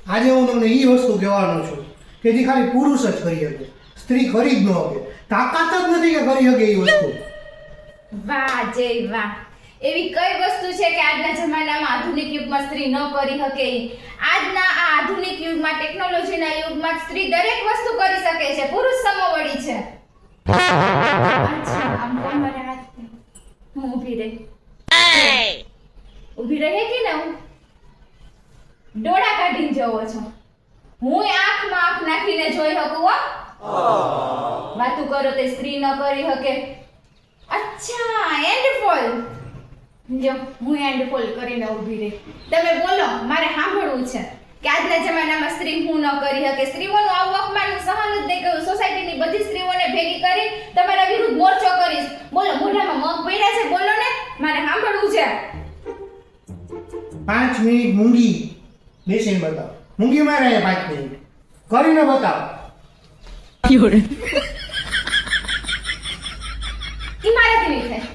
આજે હું તમને એ વસ્તુ કહેવાનો છું કે જે ખાલી પુરુષ જ કરી શકે, સ્ત્રી કરી જ ન શકે. તાકાત જ નથી કે કરી શકે એ વસ્તુ. વાહ જય વાહ. એવી કઈ વસ્તુ છે કે આજના જમાનામાં આધુનિક યુગમાં સ્ત્રી ન કરી શકે? આજના આ આધુનિક યુગમાં, ટેકનોલોજીના યુગમાં સ્ત્રી દરેક વસ્તુ કરી શકે છે, પુરુષ સમોવડી છે. અચ્છા, આમ કોણ મારે હાથ હું ઊભી રહી ઊભી રહે કે ને હું ડોળા કાઢીને જોવો છો. હું આંખમાં આંખ નાખીને જોઈ શકું હો. વાતું કરો તે સ્ત્રી ન કરી શકે. અચ્છા, એન્ડ ફોલ. જો હું એન્ડ ફોલ કરીને ઊભી રહી. તમે બોલો, મારે સાંભળવું છે કે આજના જમાનામાં સ્ત્રી હું ન કરી શકે. સ્ત્રીઓનું આવું અપમાન સહન જ નહીં કરું. સોસાયટીની બધી સ્ત્રીઓને ભેગી કરી તમારા વિરુદ્ધ મોરચો કરીશ. બોલો, મોઢામાં મગ પડ્યા છે, બોલો ને, મારે સાંભળવું છે. 5 મિનિટ મૂંગી બેસીને બતાવો. મૂંગી મારે 5 મિનિટ કરીને બતાવો. ઈ મારાથી નહીં થાય.